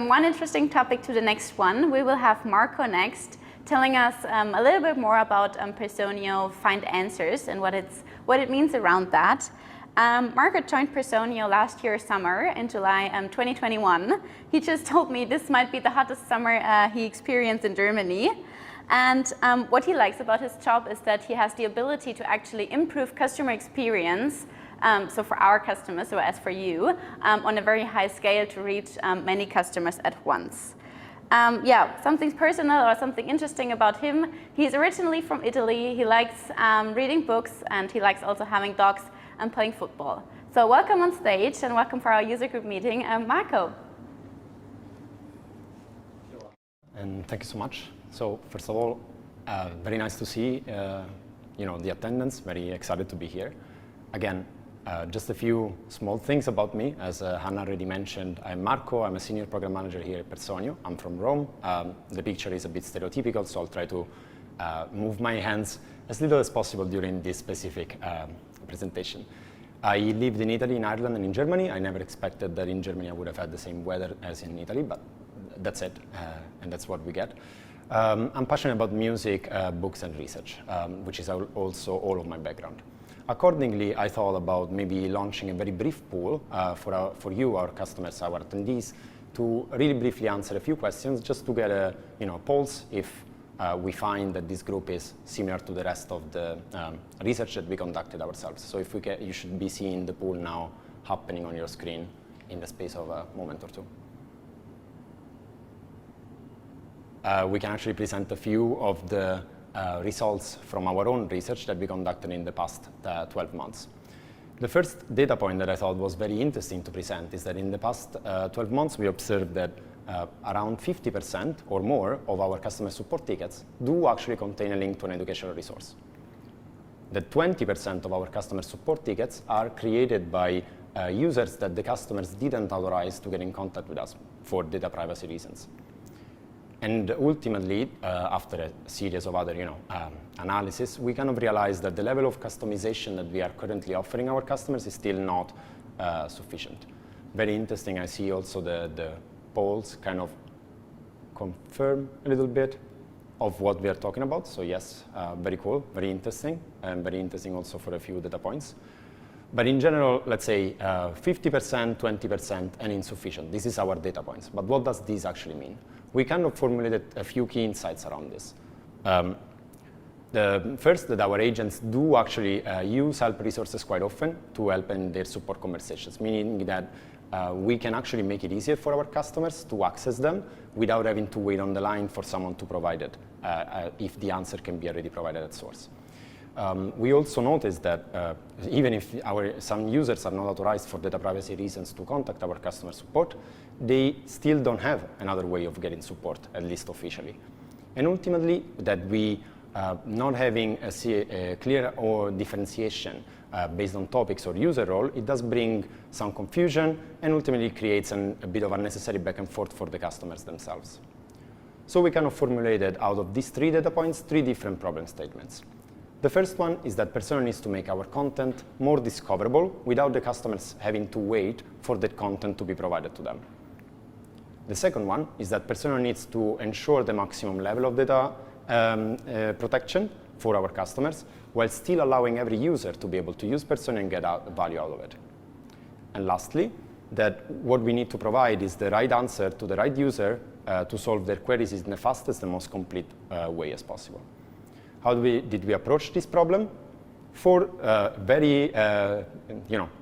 from one interesting topic to the next one. We will have Marco next, telling us a little bit more about Personio Find Answers and what it means around that. Marco joined Personio last year summer in July 2021. He just told me this might be the hottest summer he experienced in Germany. And what he likes about his job is that he has the ability to actually improve customer experience, so for our customers, so as for you, on a very high scale to reach many customers at once. Yeah, something personal or something interesting about him. He's originally from Italy. He likes reading books, and he likes also having dogs and playing football. So welcome on stage and welcome for our user group meeting, Marco. And thank you so much. So first of all, very nice to see the attendance. Very excited to be here. Again, just a few small things about me. As Hannah already mentioned, I'm Marco. I'm a senior program manager here at Personio. I'm from Rome. The picture is a bit stereotypical, so I'll try to move my hands as little as possible during this specific presentation. I lived in Italy, in Ireland, and in Germany. I never expected that in Germany I would have had the same weather as in Italy, but that's it, and that's what we get. I'm passionate about music, books, and research, which is also all of my background. Accordingly, I thought about maybe launching a very brief poll for you, our customers, our attendees, to really briefly answer a few questions, just to get a pulse if we find that this group is similar to the rest of the research that we conducted ourselves. So if you should be seeing the poll now happening on your screen in the space of a moment or two. We can actually present a few of the results from our own research that we conducted in the past 12 months. The first data point that I thought was very interesting to present is that in the past 12 months, we observed that around 50% or more of our customer support tickets do actually contain a link to an educational resource. That 20% of our customer support tickets are created by users that the customers didn't authorize to get in contact with us for data privacy reasons. And ultimately, after a series of other analysis, we kind of realized that the level of customization that we are currently offering our customers is still not sufficient. Very interesting. I see also the polls kind of confirm a little bit of what we are talking about. So yes, very cool, very interesting, and very interesting also for a few data points. But in general, let's say 50%, 20%, and insufficient. This is our data points. But what does this actually mean? We kind of formulated a few key insights around this. The first, that our agents do actually use help resources quite often to help in their support conversations, meaning that we can actually make it easier for our customers to access them without having to wait on the line for someone to provide it, if the answer can be already provided at source. We also noticed that even if some users are not authorized for data privacy reasons to contact our customer support, they still don't have another way of getting support, at least officially. And ultimately, that we not having a clear or differentiation based on topics or user role, it does bring some confusion and ultimately creates a bit of unnecessary back and forth for the customers themselves. So we kind of formulated out of these 3 data points, 3 different problem statements. The first one is that Personio needs to make our content more discoverable without the customers having to wait for that content to be provided to them. The second one is that Personio needs to ensure the maximum level of data protection for our customers, while still allowing every user to be able to use Personio and get value out of it. And lastly, that what we need to provide is the right answer to the right user to solve their queries in the fastest and most complete way as possible. How did we approach this problem? 4 very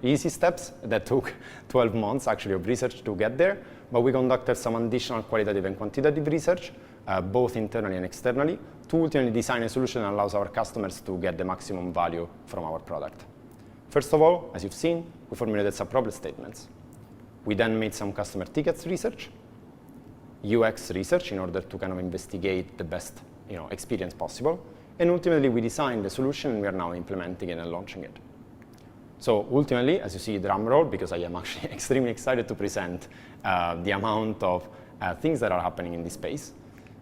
easy steps that took 12 months actually of research to get there, but we conducted some additional qualitative and quantitative research, both internally and externally, to ultimately design a solution that allows our customers to get the maximum value from our product. First of all, as you've seen, we formulated some problem statements. We then made some customer tickets research, UX research in order to kind of investigate the best experience possible. And ultimately, we designed the solution, and we are now implementing it and launching it. So ultimately, as you see, drum roll, because I am actually extremely excited to present the amount of things that are happening in this space.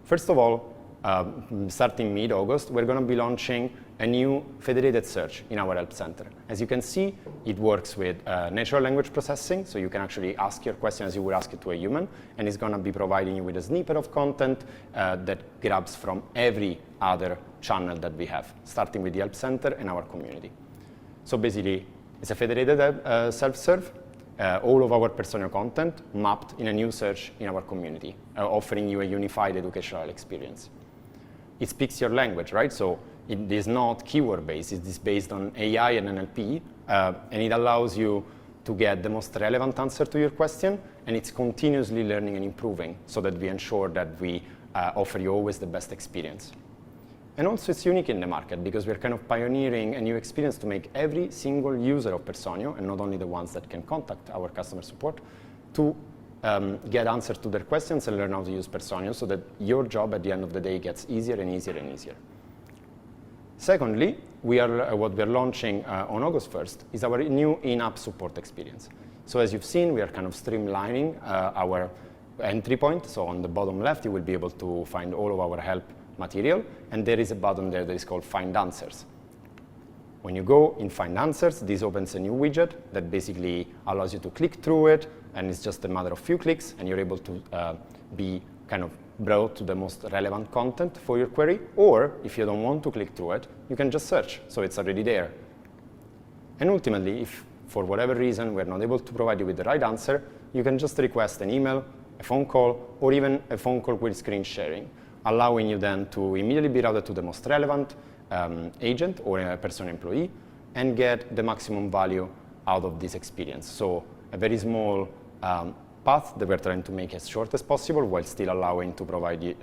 First of all, starting mid-August, we're going to be launching a new federated search in our help center. As you can see, it works with natural language processing, so you can actually ask your question as you would ask it to a human, and it's going to be providing you with a snippet of content that grabs from every other channel that we have, starting with the help center and our community. So basically, it's a federated self-serve, all of our Personio content mapped in a new search in our community, offering you a unified educational experience. It speaks your language, right? So it is not keyword-based, it is based on AI and NLP, and it allows you to get the most relevant answer to your question, and it's continuously learning and improving so that we ensure that we offer you always the best experience. And also it's unique in the market because we're kind of pioneering a new experience to make every single user of Personio, and not only the ones that can contact our customer support, to get answers to their questions and learn how to use Personio so that your job at the end of the day gets easier and easier and easier. Secondly, what we're launching on August 1st is our new in-app support experience. So as you've seen, we are kind of streamlining our entry point. So on the bottom left, you will be able to find all of our help material, and there is a button there that is called Find Answers. When you go in Find Answers, this opens a new widget that basically allows you to click through it, and it's just a matter of few clicks, and you're able to be kind of brought to the most relevant content for your query, or if you don't want to click through it, you can just search, so it's already there. And ultimately, if for whatever reason we're not able to provide you with the right answer, you can just request an email, a phone call, or even a phone call with screen sharing, allowing you then to immediately be routed to the most relevant agent or a Personio employee and get the maximum value out of this experience. So a very small path that we're trying to make as short as possible while still allowing to provide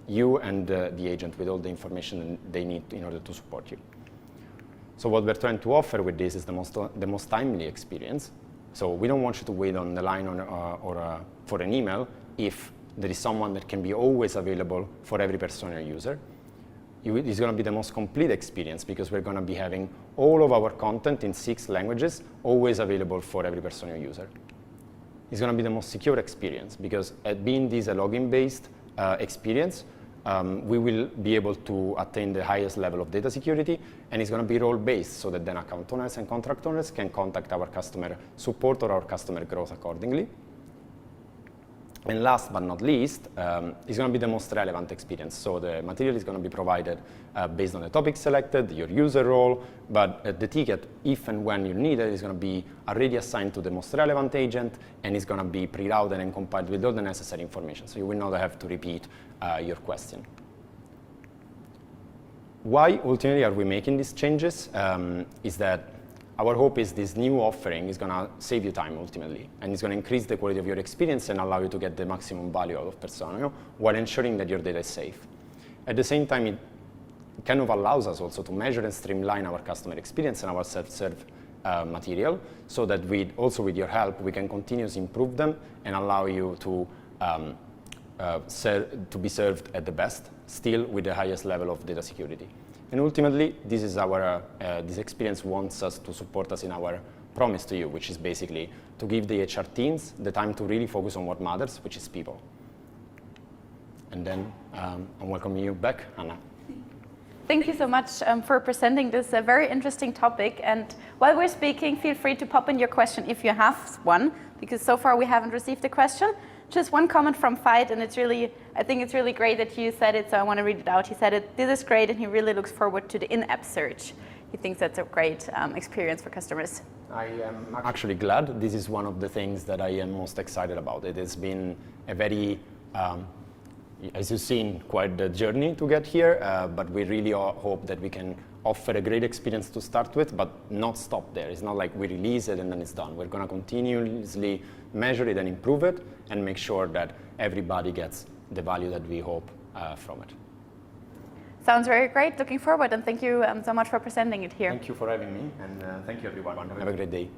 you and the agent with all the information they need in order to support you. So what we're trying to offer with this is the most timely experience. So we don't want you to wait on the line or for an email if there is someone that can be always available for every Personio user. It's going to be the most complete experience because we're going to be having all of our content in 6 languages always available for every Personio user. It's going to be the most secure experience because being this a login-based experience, we will be able to attain the highest level of data security, and it's going to be role-based so that then account owners and contract owners can contact our customer support or our customer growth accordingly. And last but not least, it's going to be the most relevant experience. So the material is going to be provided based on the topic selected, your user role, but the ticket, if and when you need it, is going to be already assigned to the most relevant agent, and it's going to be pre-routed and compiled with all the necessary information. So you will not have to repeat your question. Why ultimately are we making these changes? Is that our hope is this new offering is going to save you time ultimately, and it's going to increase the quality of your experience and allow you to get the maximum value out of Personio while ensuring that your data is safe. At the same time, it kind of allows us also to measure and streamline our customer experience and our self-serve material so that also with your help, we can continuously improve them and allow you to be served at the best, still with the highest level of data security. And ultimately, this is this experience wants us to support us in our promise to you, which is basically to give the HR teams the time to really focus on what matters, which is people. And then I'm welcoming you back, Anna. Thank you so much for presenting this very interesting topic. And while we're speaking, feel free to pop in your question if you have one, because so far we haven't received a question. Just one comment from Veit, and I think it's really great that you said it, so I want to read it out. He said this is great, and he really looks forward to the in-app search. He thinks that's a great experience for customers. I am actually glad. This is one of the things that I am most excited about. It has been a very, as you've seen, quite the journey to get here, but we really hope that we can offer a great experience to start with, but not stop there. It's not like we release it and then it's done. We're going to continuously measure it and improve it and make sure that everybody gets the value that we hope from it. Sounds very great. Looking forward, and thank you so much for presenting it here. Thank you for having me, and thank you everyone. Have a great day.